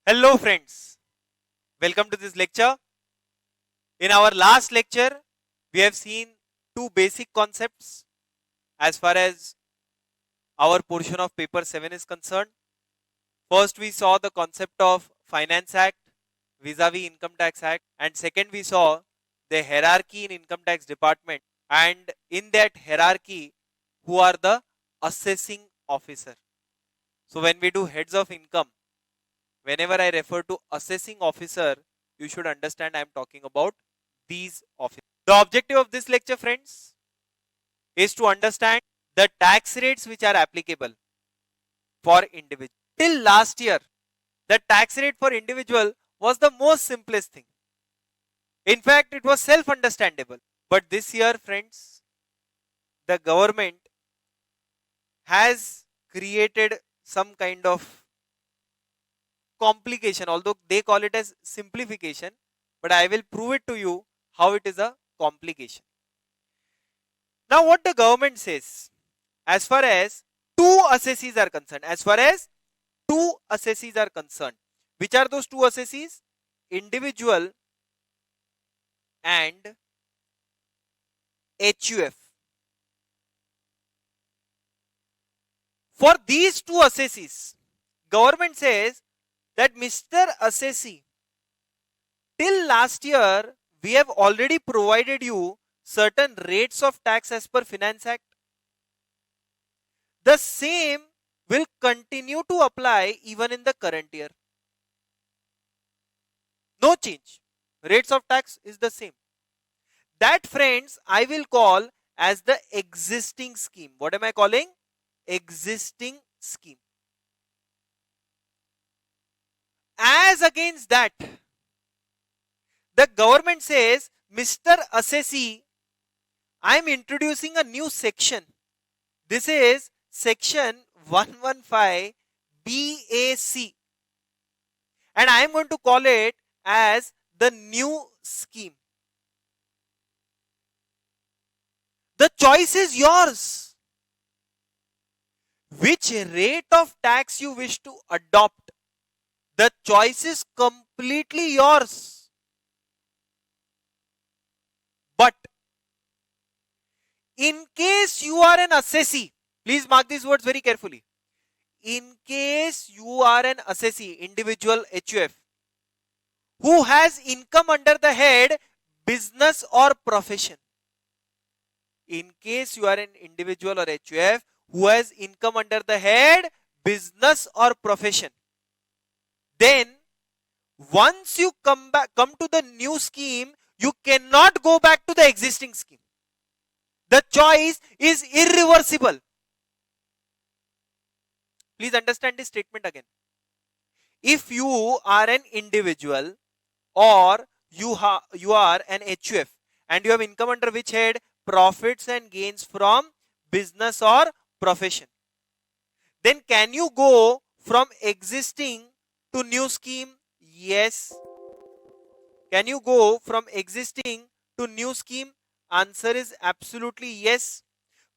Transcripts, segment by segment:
Hello friends, welcome to this lecture. In our last lecture, we have seen two basic concepts as far as our portion of paper 7 is concerned. First, we saw the concept of Finance Act vis-a-vis Income Tax Act, and second, we saw the hierarchy in Income Tax Department, and in that hierarchy, who are the assessing officer. So when we do heads of income, whenever I refer to assessing officer, you should understand I am talking about these officers. The objective of this lecture, friends, is to understand the tax rates which are applicable for individual. Till last year, the tax rate for individual was the most simplest thing. In fact, it was self-understandable. But this year, friends, the government has created some kind of complication, although they call it as simplification, but I will prove it to you how it is a complication. Now, what the government says, as far as two assessees are concerned, which are those two assessees? Individual and HUF. For these two assessees, government says that Mr. Assessee, till last year, we have already provided you certain rates of tax as per Finance Act. The same will continue to apply even in the current year. No change. Rates of tax is the same. That, friends, I will call as the existing scheme. What am I calling? Existing scheme. As against that, the government says, Mr. Assessee, I am introducing a new section. This is section 115 BAC. And I am going to call it as the new scheme. The choice is yours. Which rate of tax you wish to adopt? The choice is completely yours. But in case you are an assessee, please mark these words very carefully. In case you are an assessee, individual HUF, who has income under the head business or profession. In case you are an individual or HUF who has income under the head business or profession, then once you come to the new scheme, you cannot go back to the existing scheme. The choice is irreversible. Please understand this statement again. If you are an individual or you are an HUF and you have income under which head? Profits and gains from business or profession, then can you go from existing to new scheme? Yes. Can you go from existing to new scheme? Answer is absolutely yes.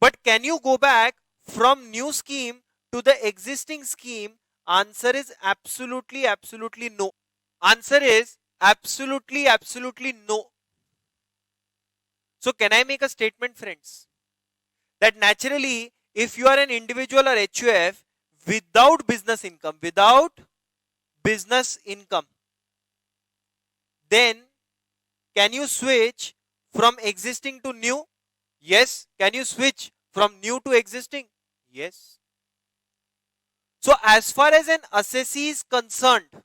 But can you go back from new scheme to the existing scheme? Answer is absolutely no. Answer is absolutely no. So can I make a statement, friends, that naturally if you are an individual or HUF without business income, then can you switch from existing to new? Yes. Can you switch from new to existing? Yes. So as far as an assessee is concerned,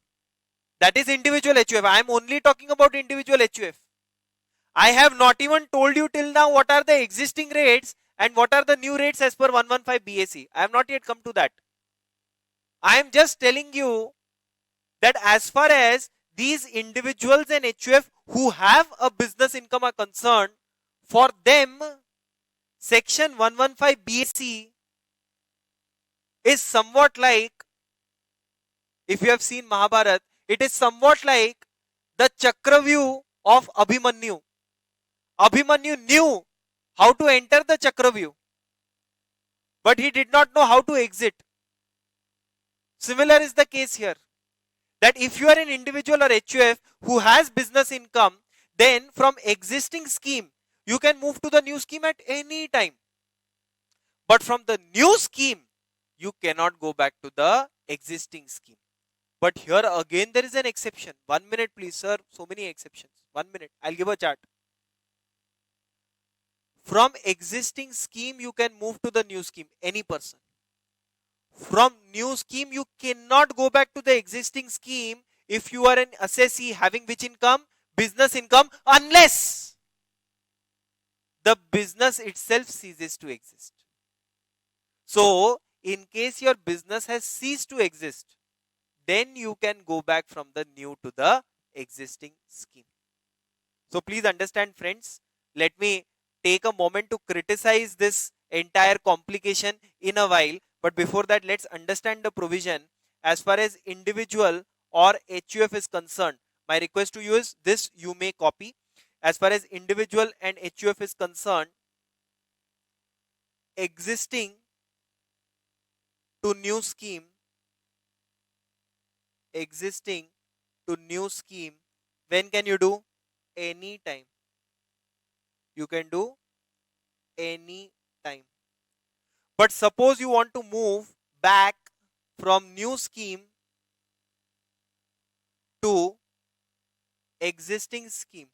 that is individual HUF. I am only talking about individual HUF. I have not even told you till now what are the existing rates and what are the new rates as per 115 BAC. I have not yet come to that. I am just telling you that as far as these individuals and HUF who have a business income are concerned, for them, section 115 BAC is somewhat like, if you have seen Mahabharat, it is somewhat like the Chakravyuh of Abhimanyu. Abhimanyu knew how to enter the Chakravyuh, but he did not know how to exit. Similar is the case here. that if you are an individual or HUF who has business income, then from existing scheme, you can move to the new scheme at any time. But from the new scheme, you cannot go back to the existing scheme. But here again, there is an exception. 1 minute, please, sir. So many exceptions. 1 minute. I'll give a chart. From existing scheme, you can move to the new scheme. Any person. From new scheme, you cannot go back to the existing scheme if you are an assessee having which income? Business income, unless the business itself ceases to exist. So, in case your business has ceased to exist, then you can go back from the new to the existing scheme. So, please understand, friends. Let me take a moment to criticize this entire complication in a while. But before that, let's understand the provision as far as individual or HUF is concerned. My request to you is this you may copy. As far as individual and HUF is concerned, existing to new scheme, existing to new scheme, when can you do? Any time. You can do any time. But suppose you want to move back from new scheme to existing scheme,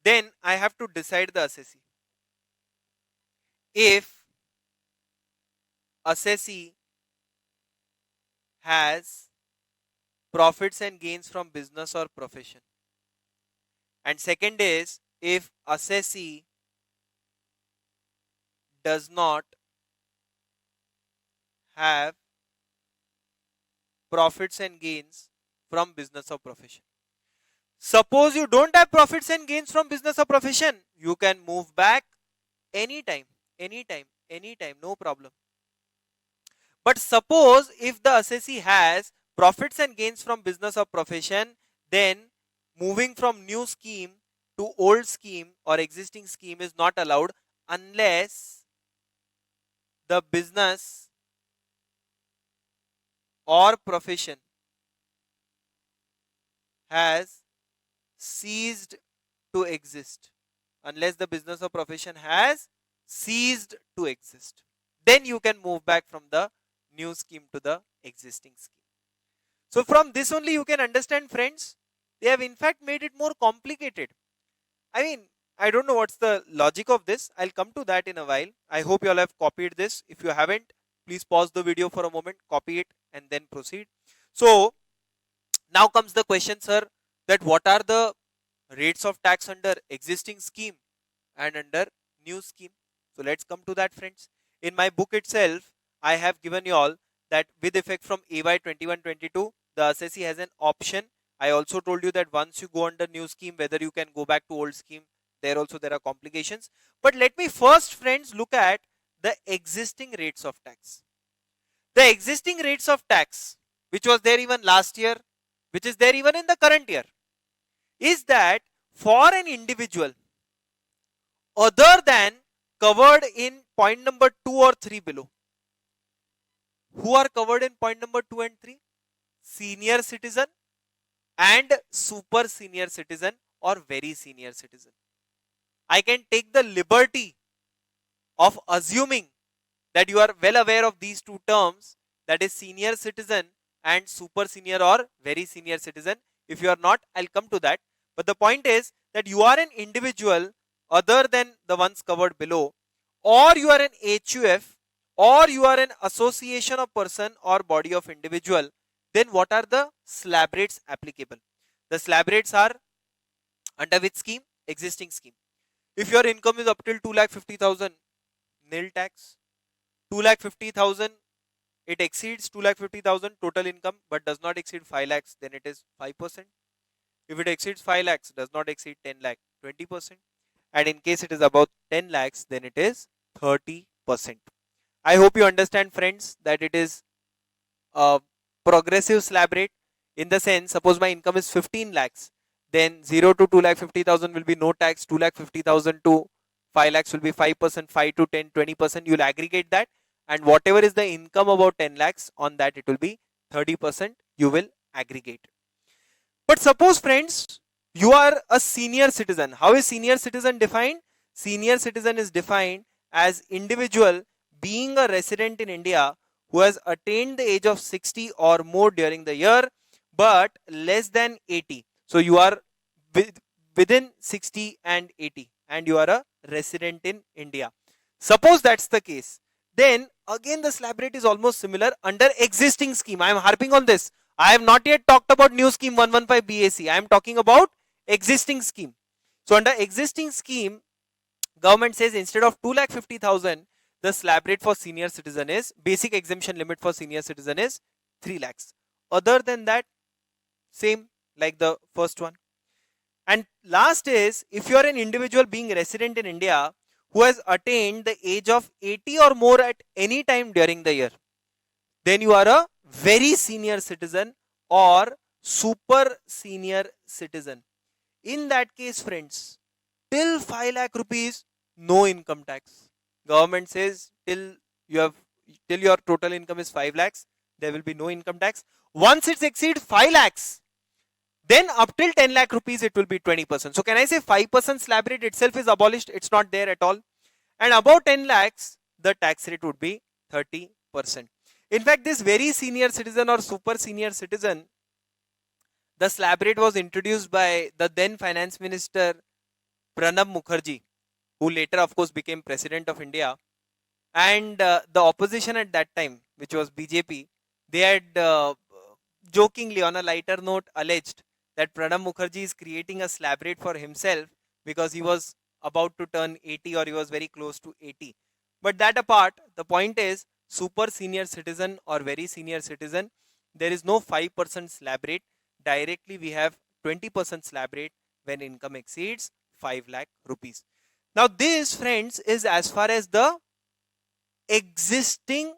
then I have to decide the assessee. If assessee has profits and gains from business or profession, and second is if assessee does not have profits and gains from business or profession. Suppose you don't have profits and gains from business or profession, you can move back anytime, anytime, anytime, no problem. But suppose if the assessee has profits and gains from business or profession, then moving from new scheme to old scheme or existing scheme is not allowed unless the business or profession has ceased to exist. Unless the business or profession has ceased to exist, then you can move back from the new scheme to the existing scheme. So from this only you can understand, friends, they have in fact made it more complicated. I mean, I don't know what's the logic of this. I'll come to that in a while. I hope you all have copied this. If you haven't, please pause the video for a moment, copy it and then proceed. So now comes the question, sir, that what are the rates of tax under existing scheme and under new scheme? So let's come to that, friends. In my book itself, I have given you all that with effect from AY 21-22, the assessee has an option. I also told you that once you go under new scheme, whether you can go back to old scheme, there also there are complications. But let me first, friends, look at the existing rates of tax. The existing rates of tax, which was there even last year, which is there even in the current year, is that for an individual other than covered in point number 2 or 3 below. Who are covered in point number 2 and 3? Senior citizen and super senior citizen or very senior citizen. I can take the liberty of assuming that you are well aware of these two terms, that is senior citizen and super senior or very senior citizen. If you are not, I'll come to that. But the point is that you are an individual other than the ones covered below, or you are an HUF, or you are an association of person or body of individual, then what are the slab rates applicable? The slab rates are under which scheme? Existing scheme. If your income is up till 2,50,000, nil tax. 2,50,000, it exceeds 2,50,000 total income but does not exceed 5 lakhs, then it is 5%. If it exceeds 5 lakhs, does not exceed 10 lakh, 20%. And in case it is about 10 lakhs, then it is 30%. I hope you understand, friends, that it is a progressive slab rate, in the sense, suppose my income is 15 lakhs, then 0 to 2,50,000 will be no tax, 2,50,000 to 5 lakhs will be 5%, 5 to 10, 20%, you will aggregate that, and whatever is the income about 10 lakhs, on that it will be 30% you will aggregate. But suppose friends, you are a senior citizen. How is senior citizen defined? Senior citizen is defined as individual being a resident in India who has attained the age of 60 or more during the year, but less than 80. So you are within 60 and 80 and you are a resident in India. Suppose that's the case. Then again the slab rate is almost similar under existing scheme. I am harping on this. I have not yet talked about new scheme 115 BAC. I am talking about existing scheme. So under existing scheme, government says instead of 2,50,000, the slab rate for senior citizen is, basic exemption limit for senior citizen is 3 lakhs. Other than that, same like the first one. And last is, if you are an individual being resident in India who has attained the age of 80 or more at any time during the year, then you are a very senior citizen or super senior citizen. In that case, friends, till 5 lakh rupees, no income tax. Government says till your total income is 5 lakhs, there will be no income tax. Once it exceeds 5 lakhs, then up till 10 lakh rupees, it will be 20%. So can I say 5% slab rate itself is abolished? It's not there at all. And above 10 lakhs, the tax rate would be 30%. In fact, this very senior citizen or super senior citizen, the slab rate was introduced by the then finance minister Pranab Mukherjee, who later of course became president of India. And the opposition at that time, which was BJP, they had jokingly on a lighter note alleged that Pranab Mukherjee is creating a slab rate for himself because he was about to turn 80 or he was very close to 80. But that apart, the point is super senior citizen or very senior citizen, there is no 5% slab rate. Directly we have 20% slab rate when income exceeds 5 lakh rupees. Now this, friends, is as far as the existing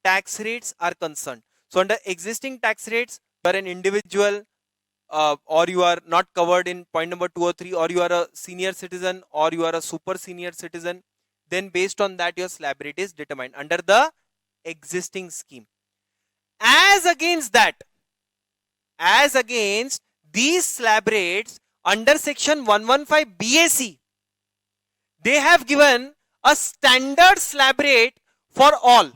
tax rates are concerned. So under existing tax rates, you are an individual or you are not covered in point number 2 or 3, or you are a senior citizen or you are a super senior citizen, then based on that your slab rate is determined under the existing scheme. As against these slab rates under section 115 BAC, they have given a standard slab rate for all,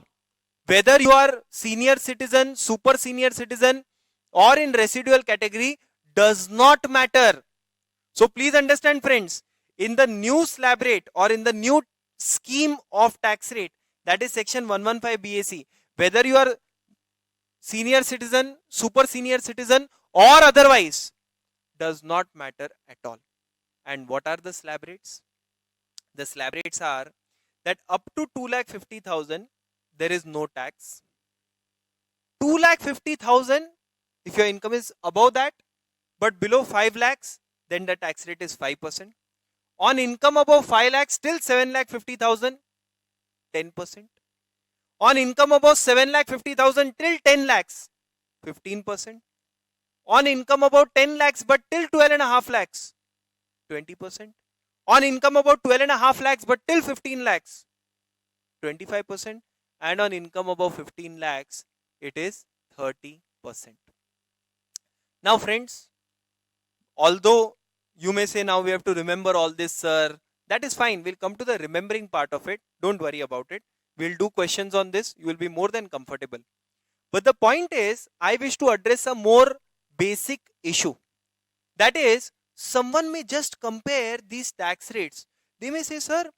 whether you are senior citizen, super senior citizen or in residual category, does not matter. So please understand, friends, in the new slab rate or in the new scheme of tax rate, that is section 115 BAC, whether you are senior citizen, super senior citizen or otherwise, does not matter at all. And what are the slab rates? The slab rates are that up to 2,50,000 there is no tax. 2,50,000, if your income is above that, but below 5 lakhs, then the tax rate is 5%. On income above 5 lakhs till 7,50,000, 10%. On income above 7,50,000 till 10 lakhs, 15%. On income about 10 lakhs but till 12.5 lakhs, 20%. On income about 12.5 lakhs but till 15 lakhs, 25%. And on income above 15 lakhs, it is 30%. Now friends, although you may say now we have to remember all this, sir, that is fine. We'll come to the remembering part of it. Don't worry about it. We'll do questions on this. You will be more than comfortable. But the point is, I wish to address a more basic issue. That is, someone may just compare these tax rates. They may say, sir,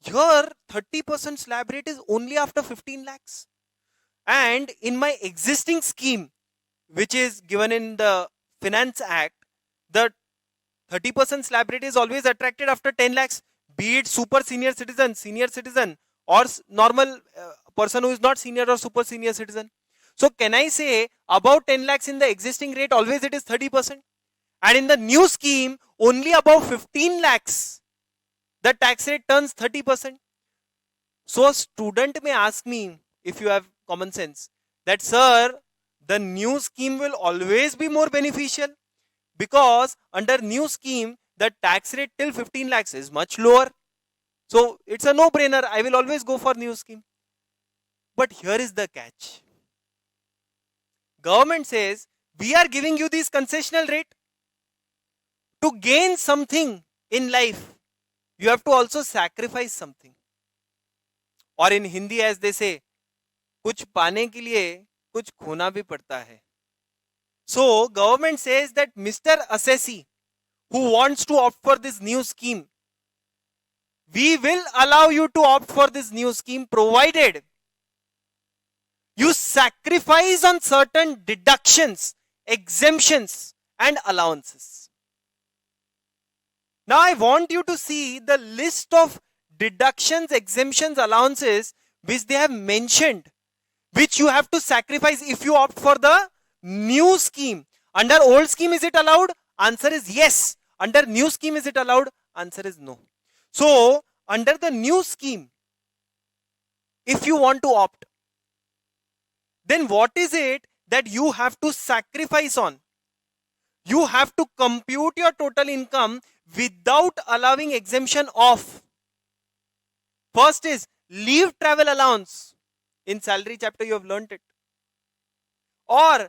your 30% slab rate is only after 15 lakhs. And in my existing scheme, which is given in the Finance Act, the 30% slab rate is always attracted after 10 lakhs, be it super senior citizen, or normal person who is not senior or super senior citizen. So can I say about 10 lakhs in the existing rate, always it is 30%? And in the new scheme, only above 15 lakhs, the tax rate turns 30%. So a student may ask me, if you have common sense, that sir, the new scheme will always be more beneficial because under new scheme, the tax rate till 15 lakhs is much lower. So it's a no-brainer. I will always go for new scheme. But here is the catch. government says, we are giving you this concessional rate. To gain something in life, you have to also sacrifice something. और in Hindi as they say, कुछ पाने के लिए कुछ खोना भी पड़ता है. So government says that Mr. Assessee who wants to opt for this new scheme, we will allow you to opt for this new scheme provided you sacrifice on certain deductions, exemptions and allowances. Now I want you to see the list of deductions, exemptions, allowances which they have mentioned, which you have to sacrifice if you opt for the new scheme. Under old scheme, is it allowed? Answer is yes. Under new scheme, is it allowed? Answer is no. So under the new scheme, if you want to opt, then what is it that you have to sacrifice on? You have to compute your total income without allowing exemption of. First is leave travel allowance. In salary chapter you have learnt it. Or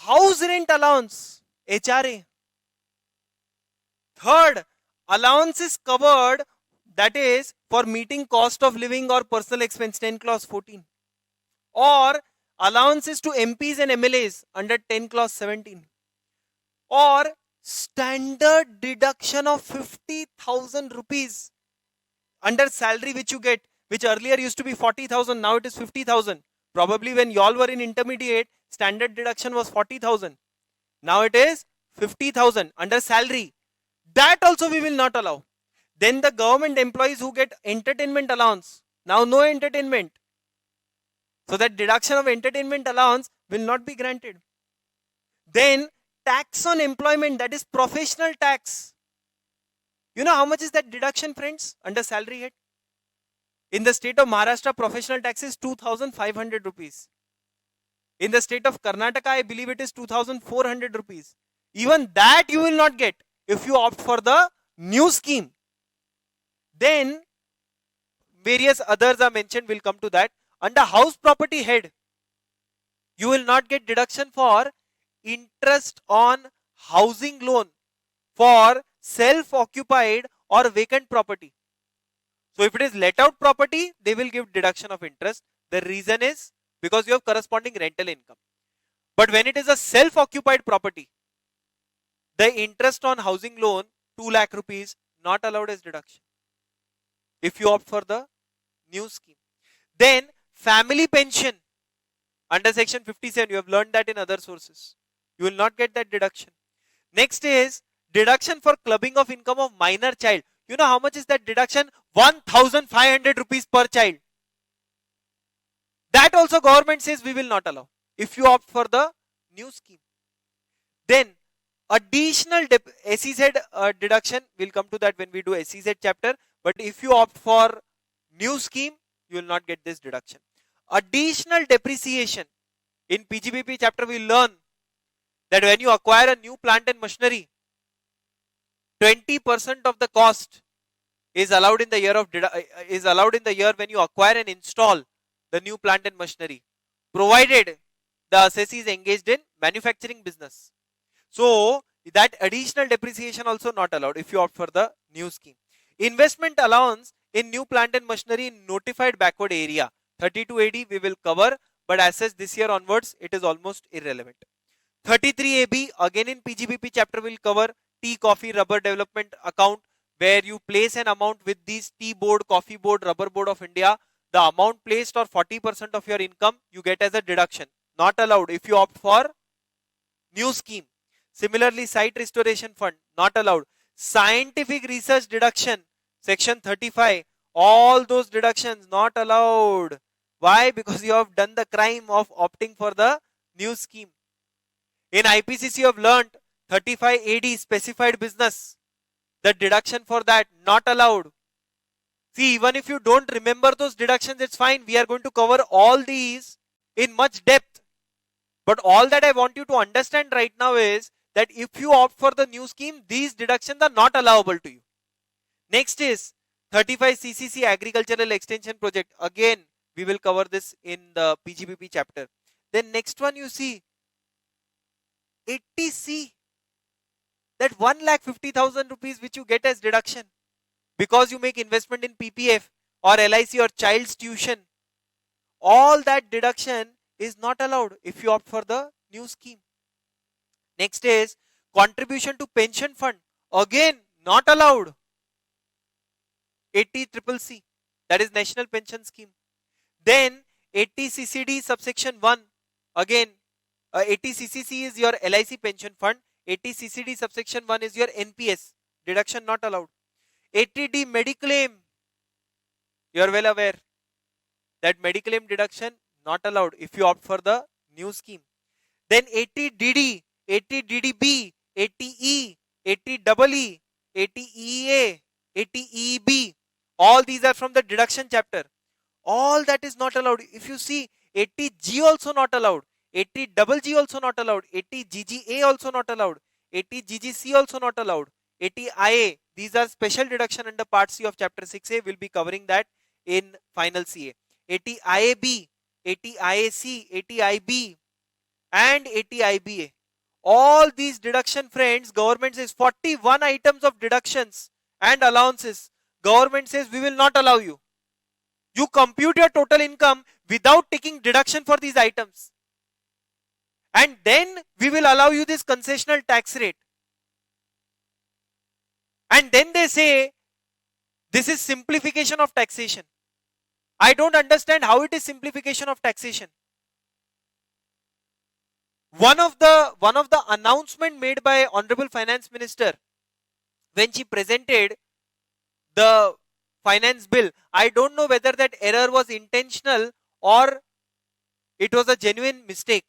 house rent allowance, HRA. Third, allowance is covered, that is for meeting cost of living or personal expense, 10 clause 14. Or allowances to MPs and MLAs under 10 clause 17. Or standard deduction of 50,000 rupees under salary which you get, which earlier used to be 40,000, now it is 50,000. Probably when y'all were in intermediate, standard deduction was 40,000. Now it is 50,000 under salary. That also we will not allow. Then the government employees who get entertainment allowance, now no entertainment. So that deduction of entertainment allowance will not be granted. Then tax on employment, that is professional tax. You know how much is that deduction, friends, under salary head? In the state of Maharashtra, professional tax is 2,500 rupees. In the state of Karnataka, I believe it is 2,400 rupees. Even that you will not get if you opt for the new scheme. Then various others are mentioned, we'll come to that. Under house property head, you will not get deduction for interest on housing loan for self-occupied or vacant property. So if it is let out property, they will give deduction of interest. The reason is because you have corresponding rental income. But when it is a self-occupied property, the interest on housing loan, 2 lakh rupees, not allowed as deduction if you opt for the new scheme. Then family pension under section 57, you have learned that in other sources. You will not get that deduction. Next is deduction for clubbing of income of minor child. You know how much is that deduction? 1,500 rupees per child. That also government says we will not allow if you opt for the new scheme. Then additional SEZ deduction, we'll come to that when we do SEZ chapter. But if you opt for new scheme, you will not get this deduction. Additional depreciation. In PGBP chapter we learn that when you acquire a new plant and machinery, 20% of the cost is allowed in the year when you acquire and install the new plant and machinery, provided the assessee is engaged in manufacturing business. So that additional depreciation also not allowed if you opt for the new scheme. Investment allowance in new plant and machinery in notified backward area, 32 AD we will cover, but as such this year onwards it is almost irrelevant. 33 AB again in PGBP chapter will cover tea, coffee, rubber development account, where you place an amount with these tea board, coffee board, rubber board of India. The amount placed or 40% of your income you get as a deduction, not allowed if you opt for new scheme. Similarly, site restoration fund, not allowed. Scientific research deduction, section 35, all those deductions not allowed. Why? Because you have done the crime of opting for the new scheme. In IPCC you have learnt 35 AD specified business, the deduction for that not allowed. See, even if you don't remember those deductions, it's fine. We are going to cover all these in much depth. But all that I want you to understand right now is that if you opt for the new scheme, these deductions are not allowable to you. Next is 35 CCC Agricultural Extension Project. Again, we will cover this in the PGBP chapter. Then next one you see, 80C, that 1,50,000 rupees which you get as deduction because you make investment in PPF or LIC or child's tuition, all that deduction is not allowed if you opt for the new scheme. Next is contribution to pension fund, again not allowed. 80CCC, that is National Pension Scheme. Then 80CCD subsection 1, again 80CCC is your LIC pension fund, 80CCD subsection 1 is your NPS, deduction not allowed. 80D Mediclaim, you are well aware that Mediclaim deduction not allowed if you opt for the new scheme. Then 80DD, 80DDB, 80E, 80EE, 80EA, 80EB, all these are from the deduction chapter. All that is not allowed. If you see, 80G also not allowed, 80GG also not allowed, 80GGA also not allowed, 80GGC also not allowed, 80IA, these are special deduction under part C of chapter 6A. We'll be covering that in final CA. 80IAB, 80IAC, 80IB and 80IBA. All these deduction, friends, government says 41 items of deductions and allowances. Government says we will not allow you. You compute your total income without taking deduction for these items. And then we will allow you this concessional tax rate. And then they say this is simplification of taxation. I don't understand how it is simplification of taxation. One of the announcement made by Honorable Finance Minister when she presented the finance bill, I don't know whether that error was intentional or it was a genuine mistake.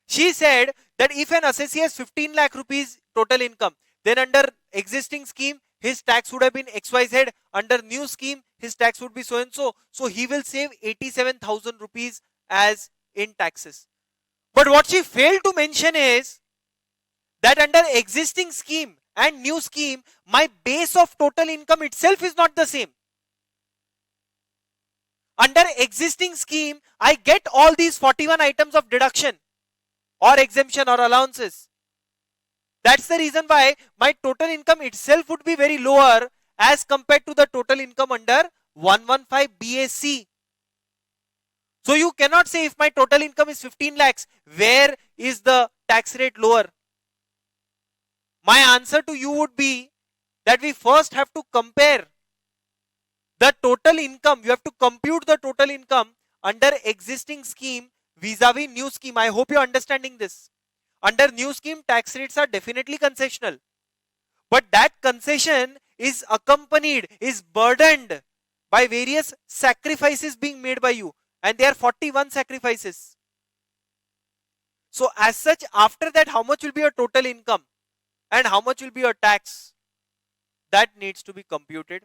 She said that if an assessee has 15 lakh rupees total income, then under existing scheme his tax would have been XYZ, under new scheme his tax would be so and so, so he will save 87,000 rupees as in taxes. But what she failed to mention is that under existing scheme and new scheme, my base of total income itself is not the same. Under existing scheme, I get all these 41 items of deduction or exemption or allowances. That's the reason why my total income itself would be very lower as compared to the total income under 115 BAC. So you cannot say if my total income is 15 lakhs, where is the tax rate lower? My answer to you would be that we first have to compare the total income. You have to compute the total income under existing scheme vis-a-vis new scheme. I hope you're understanding this. Under new scheme, tax rates are definitely concessional. But that concession is accompanied, is burdened by various sacrifices being made by you. And there are 41 sacrifices. So as such, after that, how much will be your total income and how much will be your tax? That needs to be computed.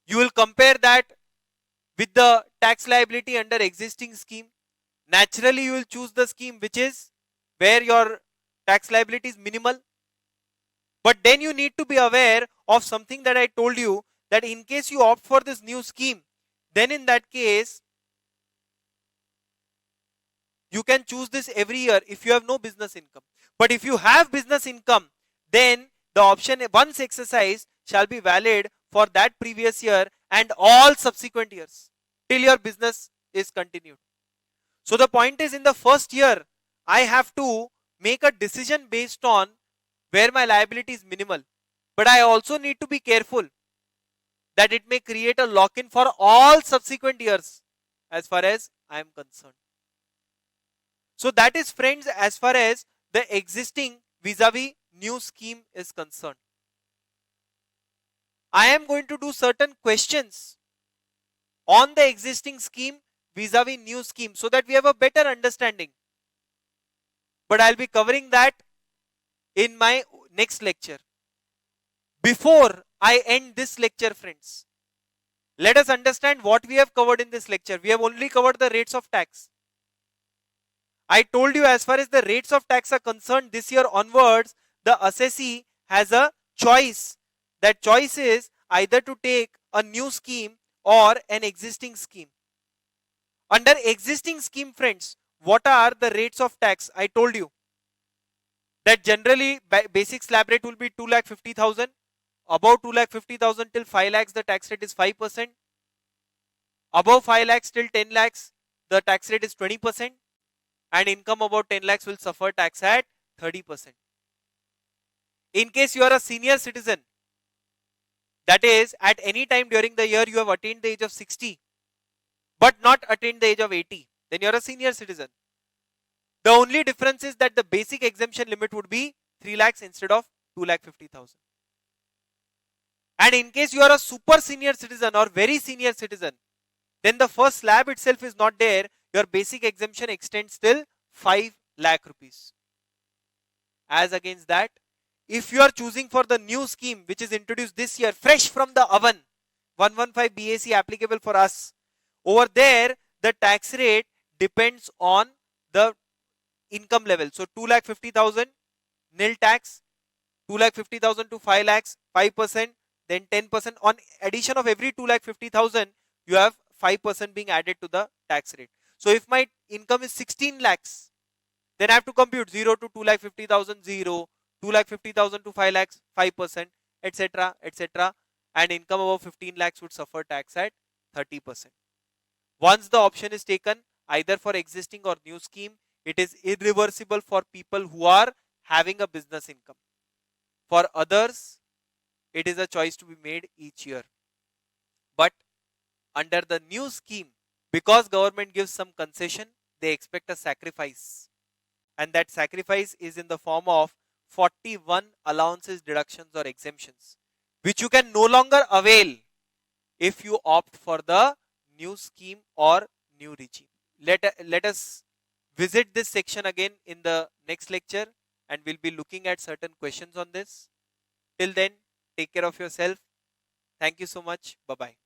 You will compare that with the tax liability under existing scheme. Naturally, you will choose the scheme which is where your tax liability is minimal. But then you need to be aware of something that I told you, that in case you opt for this new scheme, then in that case, you can choose this every year if you have no business income. But if you have business income, then the option once exercised shall be valid for that previous year and all subsequent years till your business is continued. So the point is, in the first year, I have to make a decision based on where my liability is minimal. But I also need to be careful that it may create a lock-in for all subsequent years as far as I am concerned. So that is, friends, as far as the existing vis-a-vis new scheme is concerned. I am going to do certain questions on the existing scheme vis-a-vis new scheme so that we have a better understanding. But I'll be covering that in my next lecture. Before I end this lecture, friends, let us understand what we have covered in this lecture. We have only covered the rates of tax. I told you, as far as the rates of tax are concerned, this year onwards, the assessee has a choice. That choice is either to take a new scheme or an existing scheme. Under existing scheme, friends, what are the rates of tax? I told you that generally basic slab rate will be 2,50,000. Above 2,50,000 till 5 lakhs, the tax rate is 5%. Above 5 lakhs till 10 lakhs, the tax rate is 20%. And income above 10 lakhs will suffer tax at 30%. In case you are a senior citizen, that is, at any time during the year you have attained the age of 60, but not attained the age of 80, then you are a senior citizen. The only difference is that the basic exemption limit would be 3 lakhs instead of 2,50,000. And in case you are a super senior citizen or very senior citizen, then the first slab itself is not there. Your basic exemption extends till 5 lakh rupees. As against that, if you are choosing for the new scheme which is introduced this year, fresh from the oven, 115 BAC applicable for us, over there the tax rate depends on the income level. So 2,50,000 nil tax, 2,50,000 to 5 lakhs 5%, then 10%. On addition of every 2,50,000, you have 5% being added to the tax rate. So if my income is 16 lakhs, then I have to compute 0 to 2,50,000 0, 2,50,000 to 5 lakhs 5%, etc., etc. And income above 15 lakhs would suffer tax at 30%. Once the option is taken, either for existing or new scheme, it is irreversible for people who are having a business income. For others, it is a choice to be made each year. But under the new scheme, because government gives some concession, they expect a sacrifice. And that sacrifice is in the form of 41 allowances, deductions or exemptions, which you can no longer avail if you opt for the new scheme or new regime. Let us visit this section again in the next lecture, and we'll be looking at certain questions on this. Till then, take care of yourself. Thank you so much. Bye-bye.